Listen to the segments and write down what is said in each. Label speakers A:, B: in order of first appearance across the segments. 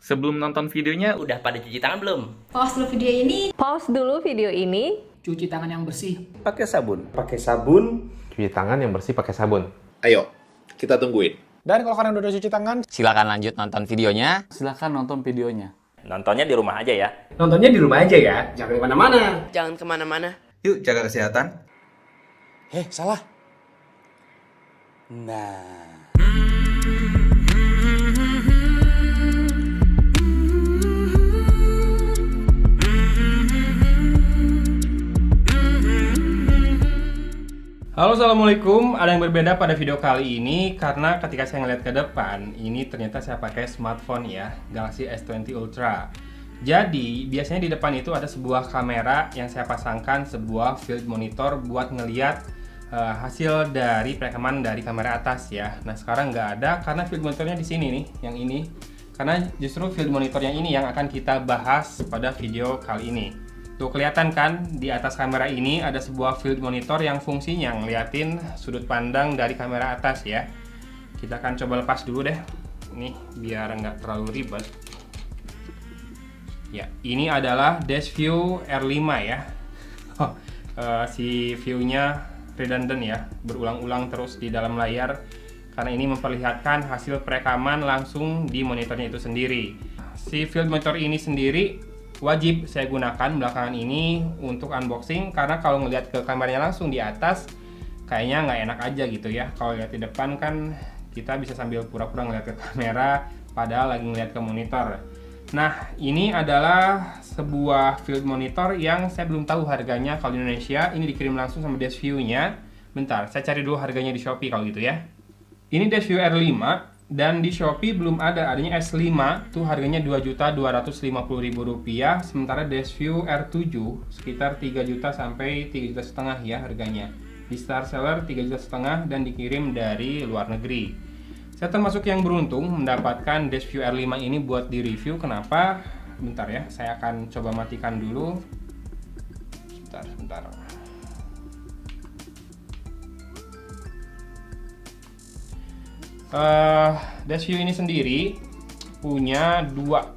A: Sebelum nonton videonya,
B: Udah pada cuci tangan belum?
C: Pause dulu video ini.
D: Pause dulu video ini.
E: Cuci tangan yang bersih.
F: Pakai sabun.
G: Pakai sabun.
H: Cuci tangan yang bersih pakai sabun.
F: Ayo, kita tungguin.
E: Dan kalau kalian udah cuci tangan,
B: Silakan lanjut nonton videonya.
E: silakan nonton videonya.
B: Nontonnya di rumah aja ya.
G: Nontonnya di rumah aja ya, jangan kemana-mana.
I: Jangan kemana-mana.
A: yuk jaga kesehatan.
E: Salah. Nah.
J: Halo, assalamualaikum. Ada yang berbeda pada video kali ini karena ketika saya ngeliat ke depan, ini ternyata saya pakai smartphone ya, Galaxy S20 Ultra. Jadi biasanya di depan itu ada sebuah kamera yang saya pasangkan sebuah field monitor buat ngeliat hasil dari perekaman dari kamera atas ya. Nah sekarang nggak ada karena field monitornya di sini nih, yang ini. Karena justru field monitor yang ini yang akan kita bahas pada video kali ini. Tuh kelihatan kan di atas kamera ini ada sebuah field monitor yang fungsinya ngeliatin sudut pandang dari kamera atas ya. Kita akan coba lepas dulu deh, nih biar nggak terlalu ribet. Ya, ini adalah Dash View R5 ya. Si view-nya redundant ya, berulang-ulang terus di dalam layar karena ini memperlihatkan hasil perekaman langsung di monitornya itu sendiri. Si field monitor ini sendiri wajib saya gunakan belakangan ini untuk unboxing karena kalau ngelihat ke kameranya langsung di atas kayaknya nggak enak aja gitu ya. Kalau lihat di depan kan kita bisa sambil pura-pura ngeliat ke kamera padahal lagi ngeliat ke monitor. Nah ini adalah sebuah field monitor yang saya belum tahu harganya kalau di Indonesia. Ini dikirim langsung sama Dash View-nya. Bentar, saya cari dulu harganya di Shopee kalau gitu ya. Ini Dash View R5 dan di Shopee belum adanya S5 tuh harganya Rp2.250.000, sementara Dash View R7 sekitar 3 juta sampai 3,5 juta ya harganya. Di Star Seller 3,5 juta dan dikirim dari luar negeri. Saya termasuk yang beruntung mendapatkan Dash View R5 ini buat di review. Kenapa? Bentar ya, saya akan coba matikan dulu. Sebentar. Dash View ini sendiri punya dua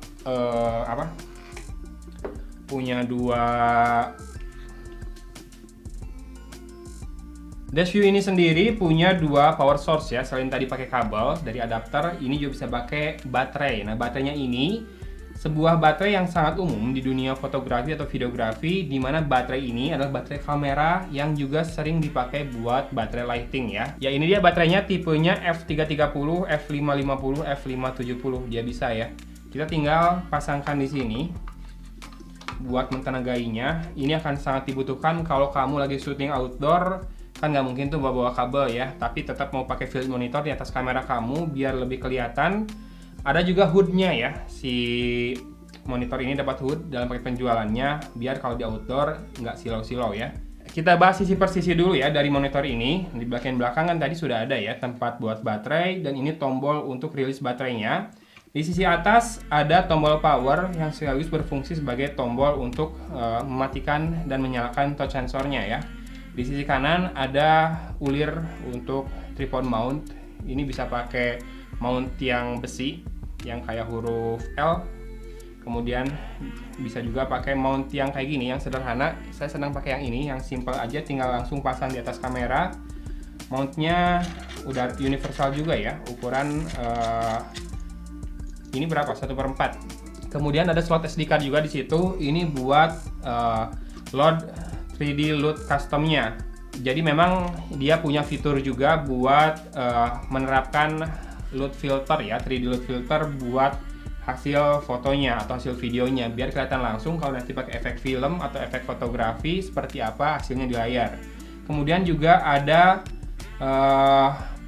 J: Dash View ini sendiri punya dua power source ya. Selain tadi pakai kabel dari adapter, ini juga bisa pakai baterai. Nah, baterainya ini sebuah baterai yang sangat umum di dunia fotografi atau videografi, di mana baterai ini adalah baterai kamera yang juga sering dipakai buat baterai lighting ya. Ya ini dia baterainya, tipenya F330, F550, F570 dia bisa ya. Kita tinggal pasangkan di sini buat mentenagainya. Ini akan sangat dibutuhkan kalau kamu lagi syuting outdoor, kan nggak mungkin tuh bawa kabel ya, tapi tetap mau pakai field monitor di atas kamera kamu biar lebih kelihatan. Ada juga hoodnya ya, si monitor ini dapat hood dalam paket penjualannya biar kalau di outdoor nggak silau-silau ya. Kita bahas sisi per sisi dulu ya dari monitor ini. Di bagian belakang kan tadi sudah ada ya tempat buat baterai dan ini tombol untuk rilis baterainya. Di sisi atas ada tombol power yang sekaligus berfungsi sebagai tombol untuk mematikan dan menyalakan touch sensornya ya. Di sisi kanan ada ulir untuk tripod mount. Ini bisa pakai mount yang besi yang kayak huruf L. Kemudian bisa juga pakai mount yang kayak gini yang sederhana. Saya senang pakai yang ini, yang simple aja, tinggal langsung pasang di atas kamera. Mountnya udah universal juga ya, ukuran ini berapa? 1/4. Kemudian ada slot SD card juga di situ. Ini buat load 3D load customnya. Jadi memang dia punya fitur juga buat menerapkan load filter ya, 3D load filter buat hasil fotonya atau hasil videonya biar kelihatan langsung kalau nanti pakai efek film atau efek fotografi seperti apa hasilnya di layar. Kemudian juga ada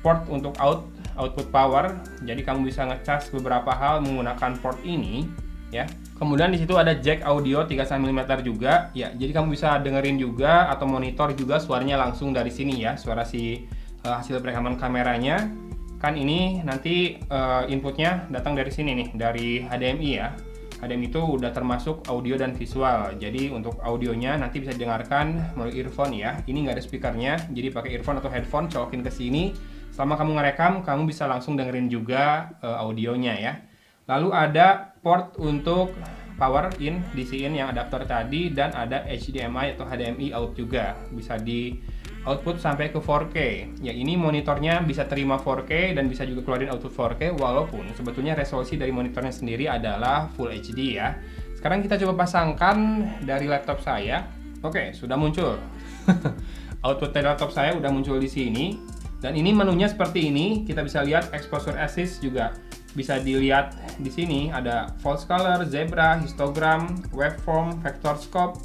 J: port untuk output power, jadi kamu bisa ngecas beberapa hal menggunakan port ini ya. Kemudian di situ ada jack audio 3,5 mm juga ya, jadi kamu bisa dengerin juga atau monitor juga suaranya langsung dari sini ya, suara si hasil perekaman kameranya. Kan ini nanti inputnya datang dari sini nih, dari HDMI ya. HDMI itu udah termasuk audio dan visual. Jadi untuk audionya nanti bisa didengarkan melalui earphone ya. Ini nggak ada speakernya, jadi pakai earphone atau headphone, colokin ke sini. Selama kamu ngerekam, kamu bisa langsung dengerin juga audionya ya. Lalu ada port untuk power in, DC in yang adapter tadi, dan ada HDMI atau HDMI out juga, bisa di output sampai ke 4K. Ya, ini monitornya bisa terima 4K dan bisa juga keluarin output 4K, walaupun sebetulnya resolusi dari monitornya sendiri adalah Full HD ya. Sekarang kita coba pasangkan dari laptop saya. Oke, sudah muncul. Output dari laptop saya udah muncul di sini. Dan ini menunya seperti ini. Kita bisa lihat exposure assist juga bisa dilihat di sini. Ada false color, zebra, histogram, waveform, vector scope,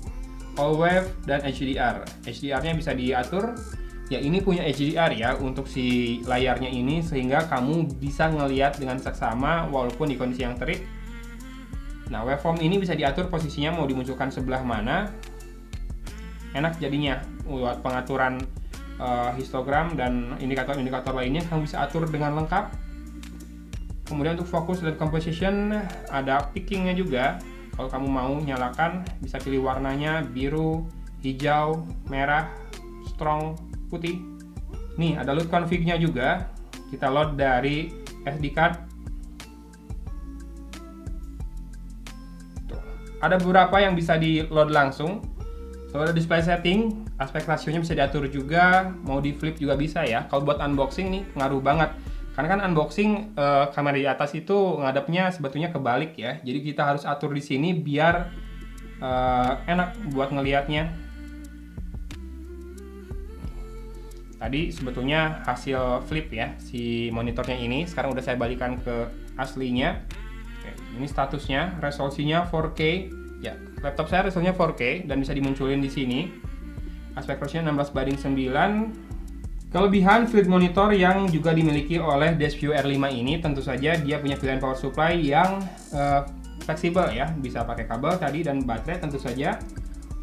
J: all wave, dan HDR. HDR-nya bisa diatur. Ya, ini punya HDR ya untuk si layarnya ini, sehingga kamu bisa ngelihat dengan seksama walaupun di kondisi yang terik. Nah, waveform ini bisa diatur posisinya mau dimunculkan sebelah mana. Enak jadinya buat pengaturan histogram dan indikator-indikator lainnya kamu bisa atur dengan lengkap. Kemudian untuk fokus dan composition ada pickingnya juga. Kalau kamu mau nyalakan bisa pilih warnanya biru, hijau, merah, strong, putih. Nih ada load config-nya juga. Kita load dari SD card. Tuh. Ada beberapa yang bisa di load langsung. Kalau ada display setting, aspek rasionya bisa diatur juga, mau di flip juga bisa ya. Kalau buat unboxing nih ngaruh banget. Karena kan unboxing kamera di atas itu ngadepnya sebetulnya kebalik ya. Jadi kita harus atur di sini biar enak buat ngelihatnya. Tadi sebetulnya hasil flip ya si monitornya ini. Sekarang udah saya balikan ke aslinya. Oke, ini statusnya, resolusinya 4K. Ya, laptop saya resolusinya 4K dan bisa dimunculin di sini. Aspek ratio-nya 16:9. Kelebihan flip monitor yang juga dimiliki oleh DashView R5 ini tentu saja dia punya pilihan power supply yang fleksibel ya, bisa pakai kabel tadi, dan baterai tentu saja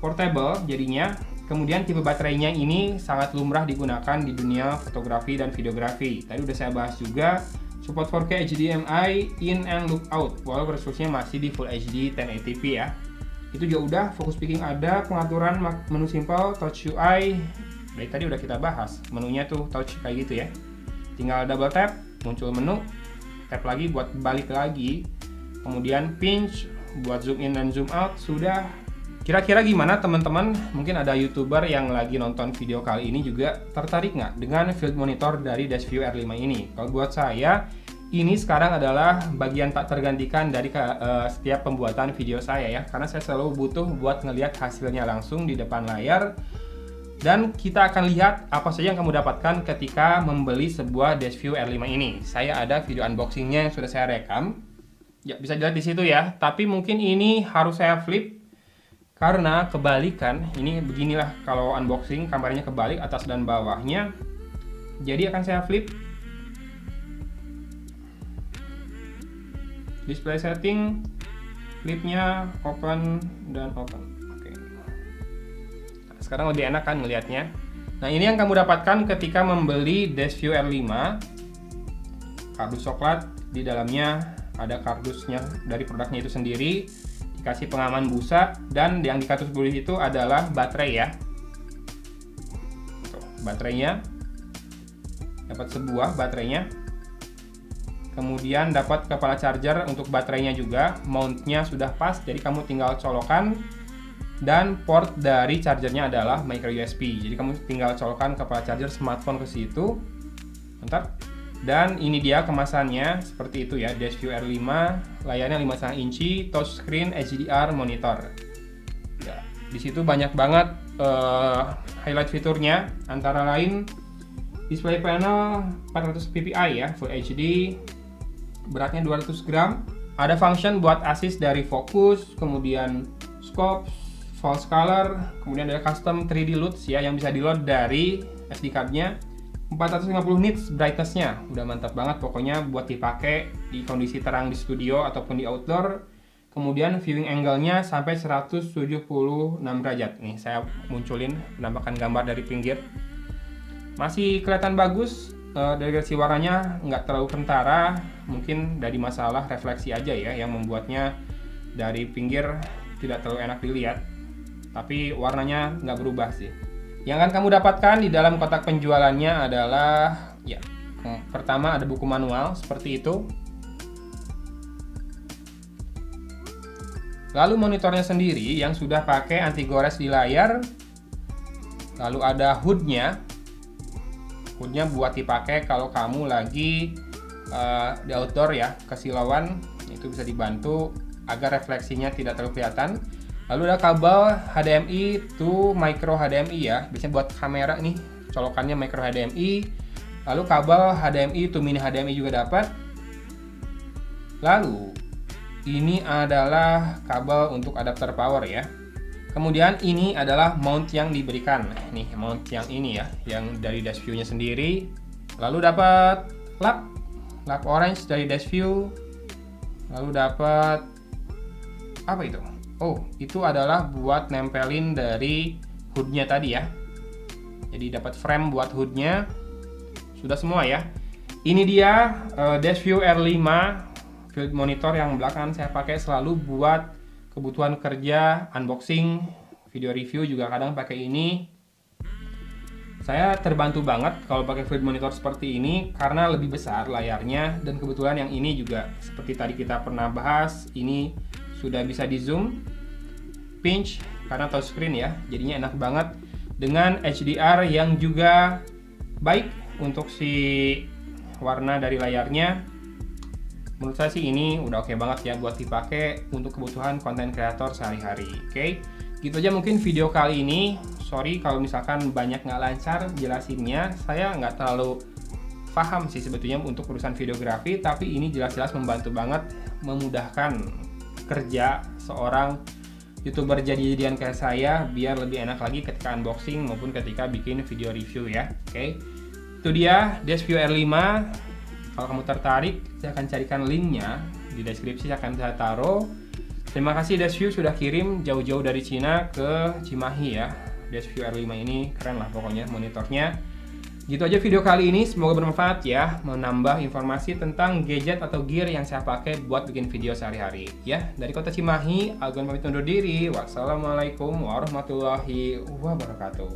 J: portable jadinya. Kemudian tipe baterainya ini sangat lumrah digunakan di dunia fotografi dan videografi. Tadi udah saya bahas juga support 4K HDMI in and look out, walaupun resolusinya masih di Full HD 1080p ya. Itu juga udah, focus picking ada, pengaturan menu simple, touch UI. Dari tadi udah kita bahas, menunya tuh touch kayak gitu ya. Tinggal double tap, muncul menu, tap lagi buat balik lagi. Kemudian pinch buat zoom in dan zoom out sudah. Kira-kira gimana teman-teman? Mungkin ada YouTuber yang lagi nonton video kali ini juga tertarik nggak dengan field monitor dari DashView R5 ini? Kalau buat saya, ini sekarang adalah bagian tak tergantikan dari setiap pembuatan video saya ya. Karena saya selalu butuh buat ngelihat hasilnya langsung di depan layar. Dan kita akan lihat apa saja yang kamu dapatkan ketika membeli sebuah DashView R5 ini. Saya ada video unboxingnya yang sudah saya rekam. Ya, bisa dilihat di situ ya. Tapi mungkin ini harus saya flip karena kebalikan. Ini beginilah kalau unboxing, kameranya kebalik atas dan bawahnya. Jadi akan saya flip. Display setting, flipnya open dan open. Oke. Nah, sekarang lebih enak kan ngelihatnya. Nah, ini yang kamu dapatkan ketika membeli DashView R5. Kardus coklat, di dalamnya ada kardusnya dari produknya itu sendiri. Dikasih pengaman busa, dan yang di kardus bulu itu adalah baterai ya. Tuh, baterainya. Dapat sebuah baterainya. Kemudian dapat kepala charger untuk baterainya juga, mountnya sudah pas, jadi kamu tinggal colokan. Dan port dari chargernya adalah micro USB, jadi kamu tinggal colokan kepala charger smartphone ke situ. Bentar. Dan ini dia kemasannya, seperti itu ya, DashView R5, layarnya 5,5 inci, touchscreen HDR monitor. Ya, di situ banyak banget highlight fiturnya, antara lain display panel 400 ppi ya, Full HD. Beratnya 200 gram. Ada function buat assist dari fokus, kemudian scope, false color, kemudian ada custom 3D LUTs ya yang bisa di-load dari SD card-nya. 450 nits brightness-nya. Udah mantap banget pokoknya buat dipakai di kondisi terang di studio ataupun di outdoor. Kemudian viewing angle-nya sampai 176 derajat. Nih, saya munculin penampakan gambar dari pinggir. Masih kelihatan bagus. Dari sisi warnanya nggak terlalu kentara, mungkin dari masalah refleksi aja ya yang membuatnya dari pinggir tidak terlalu enak dilihat, tapi warnanya nggak berubah sih. Yang akan kamu dapatkan di dalam kotak penjualannya adalah ya, pertama ada buku manual seperti itu. Lalu monitornya sendiri yang sudah pakai anti gores di layar. Lalu ada hoodnya. Hoodnya buat dipakai kalau kamu lagi di outdoor ya, kesilauan, itu bisa dibantu agar refleksinya tidak terlalu kelihatan. Lalu ada kabel HDMI to micro HDMI ya, biasanya buat kamera nih, colokannya micro HDMI. Lalu kabel HDMI to mini HDMI juga dapat. Lalu ini adalah kabel untuk adapter power ya. Kemudian ini adalah mount yang diberikan. Nih, mount yang ini ya, yang dari dash view-nya sendiri. Lalu dapat lap orange dari dash view. Lalu dapat apa itu? Oh, itu adalah buat nempelin dari hoodnya tadi ya. Jadi dapat frame buat hoodnya. Sudah semua ya. Ini dia dash view R5 field monitor yang belakangan saya pakai selalu buat kebutuhan kerja, unboxing, video review juga kadang pakai ini. Saya terbantu banget kalau pakai field monitor seperti ini karena lebih besar layarnya, dan kebetulan yang ini juga seperti tadi kita pernah bahas, ini sudah bisa di zoom, pinch karena touchscreen ya, jadinya enak banget dengan HDR yang juga baik untuk si warna dari layarnya. Menurut saya sih ini udah oke banget ya buat dipakai untuk kebutuhan konten kreator sehari-hari. Oke, gitu aja mungkin video kali ini. Sorry kalau misalkan banyak nggak lancar jelasinnya, saya nggak terlalu paham sih sebetulnya untuk urusan videografi, tapi ini jelas-jelas membantu banget, memudahkan kerja seorang YouTuber jadi-jadian kayak saya biar lebih enak lagi ketika unboxing maupun ketika bikin video review ya. Oke, itu dia Dash View R5. Kalau kamu tertarik, saya akan carikan linknya di deskripsi, akan saya taruh. Terima kasih Dash View sudah kirim jauh-jauh dari Cina ke Cimahi ya. Dash View R5 ini keren lah pokoknya monitornya. Gitu aja video kali ini, semoga bermanfaat ya, menambah informasi tentang gadget atau gear yang saya pakai buat bikin video sehari-hari ya. Dari kota Cimahi, Algon pamit undur diri. Wassalamualaikum warahmatullahi wabarakatuh.